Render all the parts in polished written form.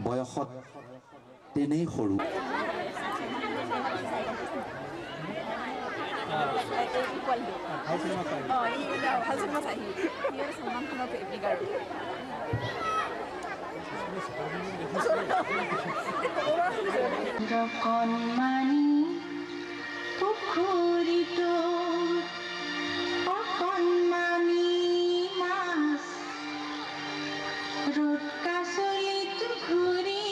বয়সত তেনেই সৰু। কণমানি পুখুৰীটো অকণমানি মাছ ৰ'দ কাচলিটো ঘূৰি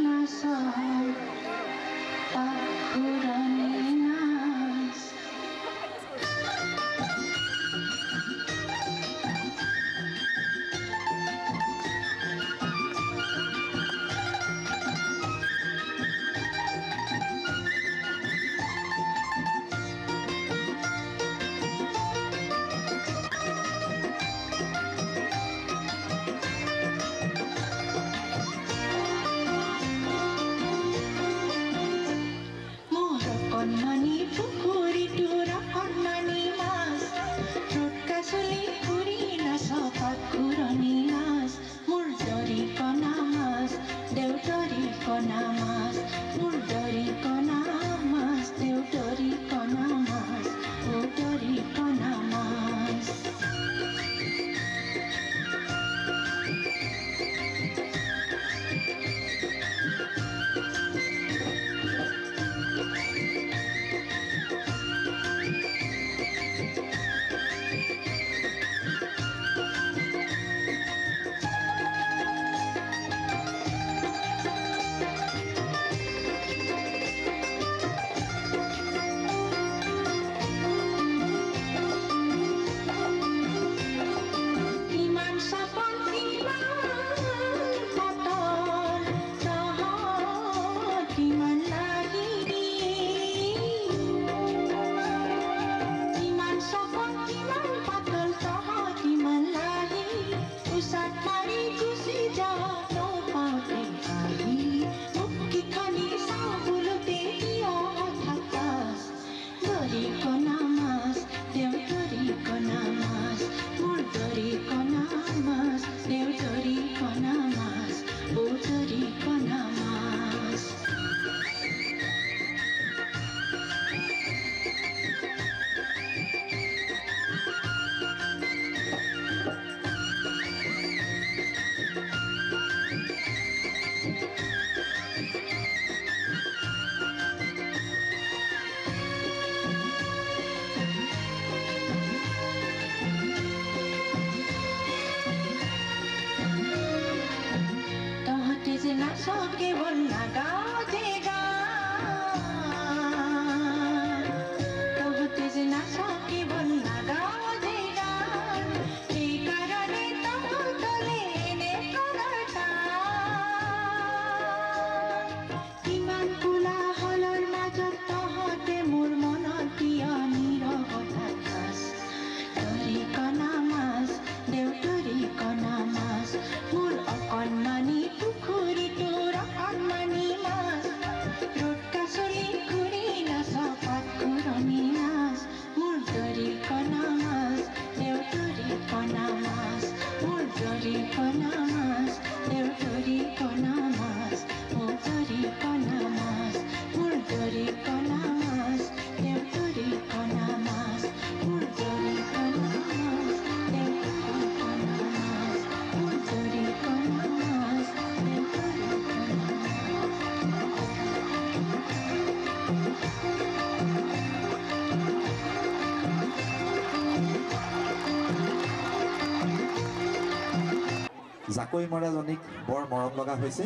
নাচায় পাখুৰণি নাচ। কণমানি পুখুৰীটোৰ অকণমানি মাছ ৰ'দ কাচলি ঘূৰি নাচ পাখুৰণি নাচ। মোৰ দৰিকণা মাছ দেউতৰিকণা মাছ মোৰ দৰিকণা মাছ দেউতৰিকণা মাছ ও দৰিকণা মাছ। দৰিকণা মাছ দেউতৰিকণা মাছ মোৰ দৰিকণা মাছ দেউতৰিকণা মাছ ও দৰিকণা মাছ। তহঁতে যে নাচ কেৱল নাগাওঁতে গান তহঁতে যে নাচ কেৱল নাগাওঁতে গান সেইকাৰণে তহঁতলে এনে কৰাৰ টান। ইমান কোলাহলৰ মাজত তহঁতে মোৰ মনত কিয় নীৰৱতা খাচ। দৰিকণা মাছ দেউতৰিকণা মাছ মোৰ অকণমানি পুখুৰীটোৰ অকণমানি মাছ ৰ'দ কাচলি ঘূৰি নাচ পাখুৰণি নাচ। মোৰ দৰিকণা মাছ দেউতৰিকণা মাছ মোৰ দৰিকণা মাছ দেউতৰিকণা মাছ ও দৰিকণা মাছ মোৰ দৰিকণা মাছ দেউতৰিকণা মাছ মোৰ দৰিকণা মাছ দেউতৰিকণা মাছ মোৰ দৰিকণা মাছ দেউতৰিকণা জাকৈ মৰাজনীক বৰ মৰম লগা হৈছে।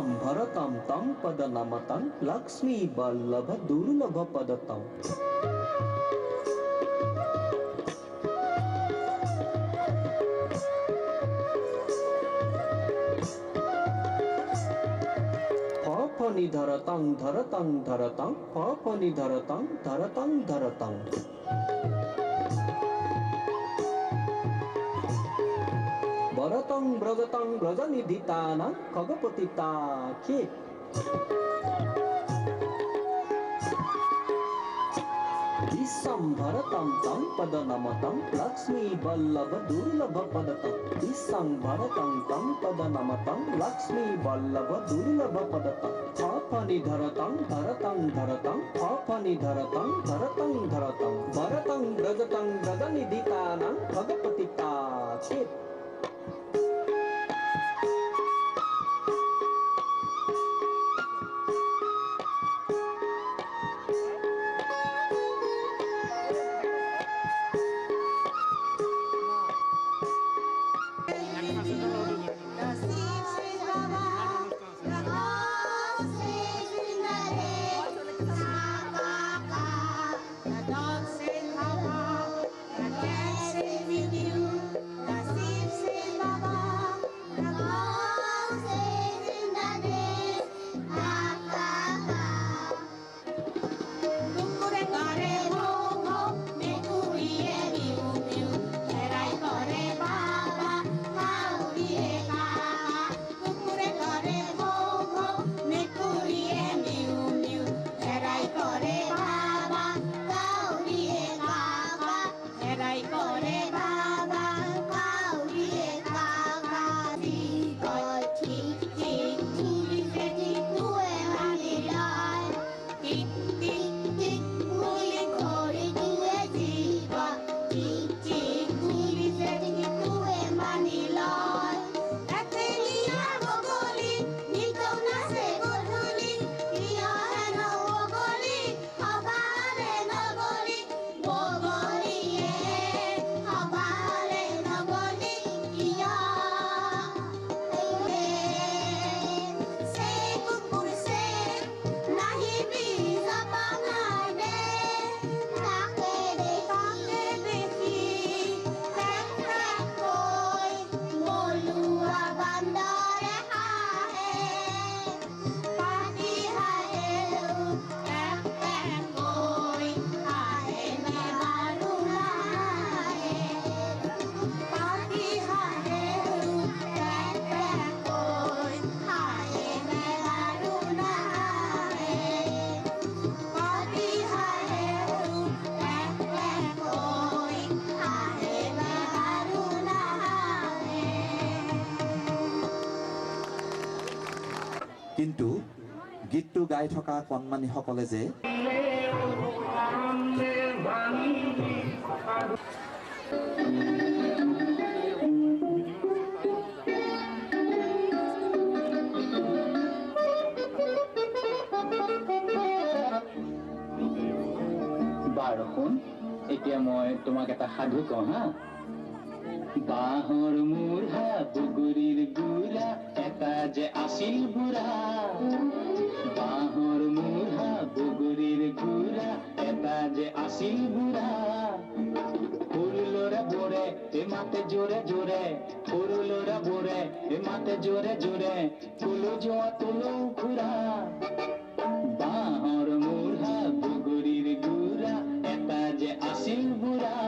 विश्वम्भरतं तं पदनमतं लक्ष्मी वल्लभ दुर्लभ पदतं फनि धरतं धरतं धरतं फनि धरतं धरतं धरतं भरतं व्रजतं व्रजनिधितानां खगपतिताखे विश्वम्भरतं तं पदनमतं लक्ष्मी वल्लभ दुर्लभ पदतं विश्वम्भरतं तं पदनमतं लक्ष्मी वल्लभ दुर्लभ पदतं फनि धरतं धरतं धरतं फनि धरतं धरतं धरतं भरतं व्रजतं व्रजनिधितानां खगपतिताखे কিন্তু গীতটো গাই থকা কণমানিসকলে যে বাৰু শুন এতিয়া মই তোমাক এটা সাধু কওঁ হা বাঁহৰ মূঢ়া বগৰীৰ গুৰা এটা যে আছিল বুঢ়া বাঁহৰ মূঢ়া বগৰীৰ গুৰা এটা যে আছিল বুঢ়া সৰু ল'ৰাবোৰে মাতে জোৰে জোৰে সৰু ল'ৰাবোৰে মাতে জোৰে জোৰে কলো যোৱা তোলো খুৰা বাঁহৰ মূঢ়া বগৰীৰ গুৰা এটা যে আছিল বুঢ়া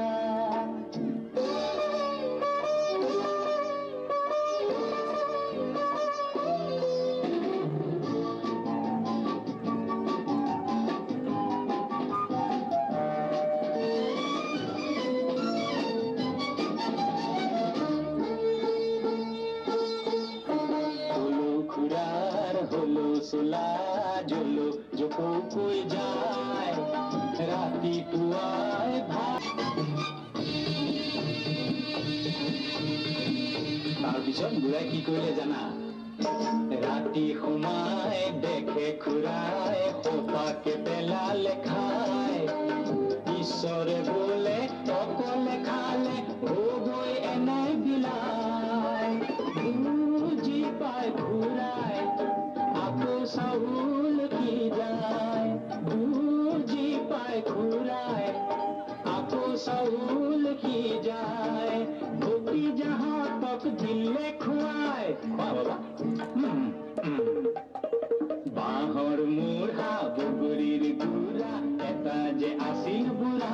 চোলা জলো জপকৈ যায় ৰাতিপুৱাই তাৰপিছত বুঢ়াই কি কৰিলে জানা ৰাতি সোমাই দেখে খুৰাই সোপাকে পেলালে খাই ঈশ্বৰে বোলে অকলে খালে গৈ এনে বিলাই বুজি পাই ঘূৰাই জিল্লে খুৱাই বাবা বাঁহৰ মূঢ়া বগৰীৰ গুড়া এটা যে আছিল বুঢ়া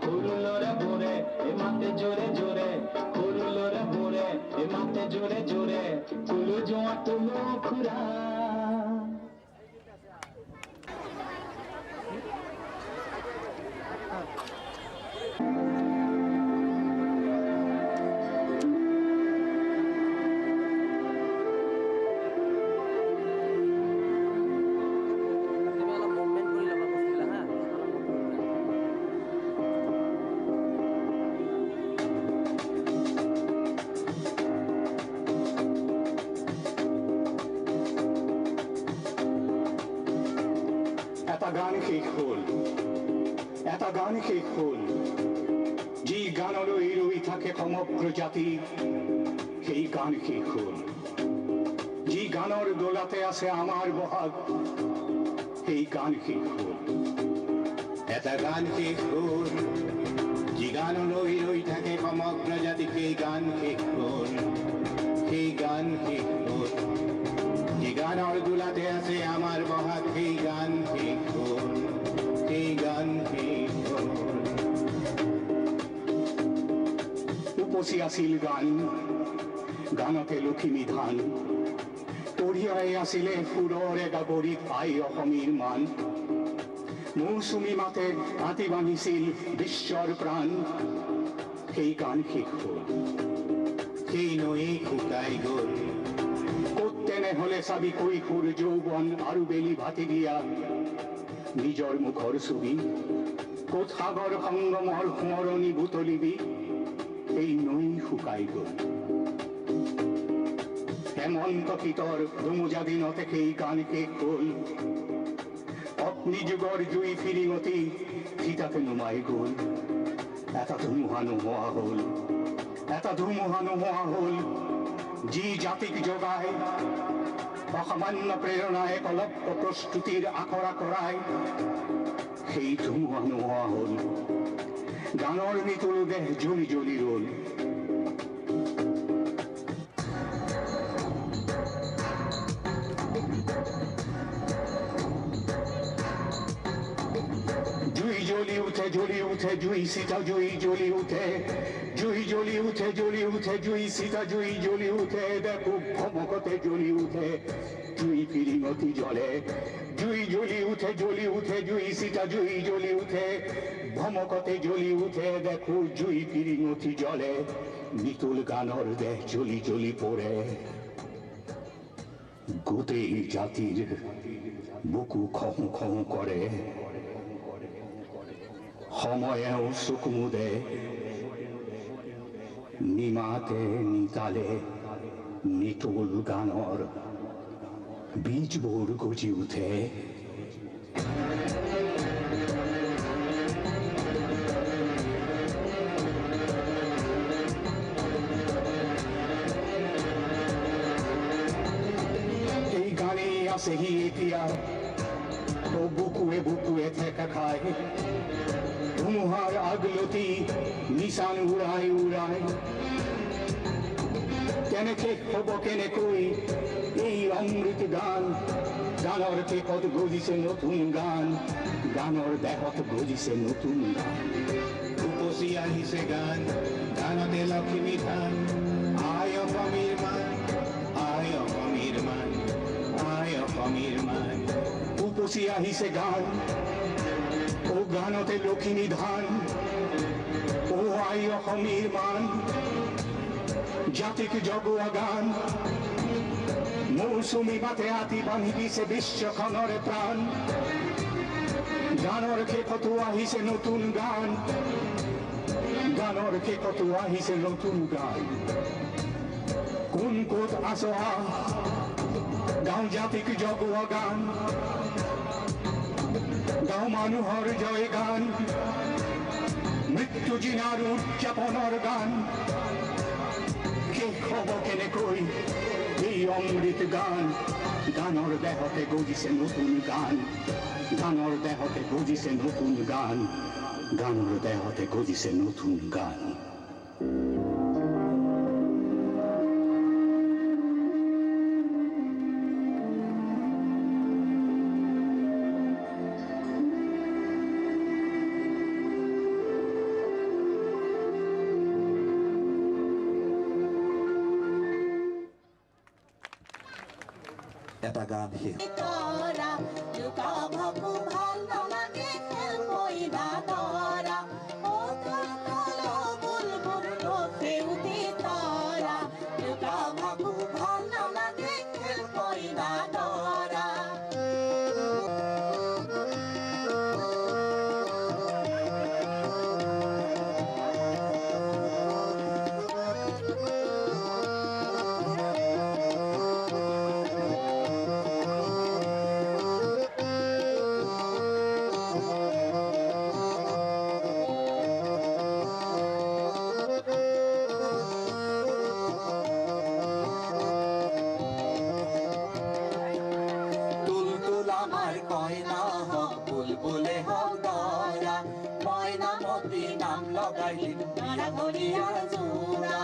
সৰু ল'ৰাবোৰে মাতে জোৰে জোৰে সৰু ল'ৰাবোৰে মাতে জোৰে জোৰে কুলো যোৱা তুলো খুৰা এটা গান শেষ হ'ল এটা গান শেষ হ'ল যি গানলৈ ৰৈ থাকে সমগ্ৰ জাতি সেই গান শেষ হ'ল যি গানৰ দোলাতে আছে আমাৰ বহাগ সেই গান শেষ হ'ল এটা গান শেষ হ'ল যি গানলৈ ৰৈ থাকে সমগ্ৰ জাতি সেই গান শেষ হ'ল সেই গান শেষ হ'ল যি গানৰ দোলাতে আছে আমাৰ বহাগ সেই গান শেষ হ'ল সেই গান শেষ হ'ল উপচি আছিল গান গানতে লখিমী ধান কঢ়িয়াই আছিলে সুৰৰ এগাগৰিত আই অসমীৰ মান মৌচুমী মাতে আতি বান্ধিছিল বিশ্বৰ প্ৰাণ সেই গান শেষ হ'ল সেই নৈ শুকাই গ'ল ক'ত তেনেহলে চাবি কৈশোৰ যৌৱন আৰু বেলি ভাতি দিয়া নিজৰ মুখৰ ছবি ক'ত সাগৰ সংগমৰ সোঁৱৰণি বুটলিবি এই নৈ শুকাই গ'ল হেমন্ত শীতৰ ধুমুজা দিনতে সেই গান শেষ হ'ল অগ্নি যুগৰ জুই ফিৰিঙতি সীতাতে নুমাই গ'ল এটা ধুমুহা নোহোৱা হ'ল এটা ধুমুহা নোহোৱা হ'ল যি জাতিক জগায় অসামান্য প্ৰেৰণাই কলপ প্ৰস্তুতিৰ আখৰা কৰায় সেই ধুমুহা নোহোৱা হ'ল গানৰ নিতুল দেহ জ্বলি জ্বলি ৰ'ল জুই জ্বলি উঠে জুই সীতা জুই জ্বলি উঠে জুই জ্বলি উঠে জুই সীতা জুই জ্বলি উঠে দেখো ভমকতে জ্বলি উঠে জুই ফিরিঙতি জ্বলে জুই জ্বলি উঠে জুই সীতা জুই জ্বলি উঠে ভমকতে জ্বলি উঠে দেখো জুই ফিরিঙতি জ্বলে নিতুল গানৰ দেহ জ্বলি জ্বলি পৰে গোটেই জাতিৰ বুকু খহু খহু কৰে সময়েও চকু মুদে নিমাতে নিতালে নিতুল গানৰ বীজবোৰ গজি উঠে এই গানেই আছেহি এতিয়া ও বুকুৱে বুকুৱে ঠেকা খায় ধুমুহাৰ আগলতি নিচান উৰাই উৰাই কেনেকে হ'ব কেনেকৈ এই অমৃত গান গানৰ শেষত গজিছে নতুন গান গানৰ দেহত গজিছে নতুন গান উপচি আহিছে গান গানতে লক্ষ্মী ধান আই অসমীৰ মান আই অসমীৰ মান আই অসমীৰ মান উপচি আহিছে গান ও গানতে লখিমী ধান ও আই অসমীৰ মান জাতিক জগোৱা গান মৌচুমী মাতে আতি বান্ধি দিছে বিশ্বখনৰ প্ৰাণ গানৰ শেষতো আহিছে নতুন গান গানৰ শেষতো আহিছে নতুন গান কোন ক'ত আছো গাঁও জাতিক জগোৱা গান গাঁও মানুহৰ জয় গান মৃত্যু জিনাৰ উদযাপনৰ গান শেষ হ'ব কেনেকৈ এই অমৃত গান গানৰ দেহতে গজিছে নতুন গান গানৰ দেহতে গজিছে নতুন গান গানৰ দেহতে গজিছে নতুন গান এটা গান শেষ। তৰা লুকা ভাকু ভাল নালাগে খেল মইনা তৰা ও তোৰ কলো বুলবুল সেউতি তৰা লুকা ভাকু ভাল নালাগে খেল মইনা তৰা তুলতুল আমাৰ কয়না হোক বুলবুলে হোক দৰা ময়নামতি নাম লগাই দিন নাৰা ঘড়িয়া জোড়া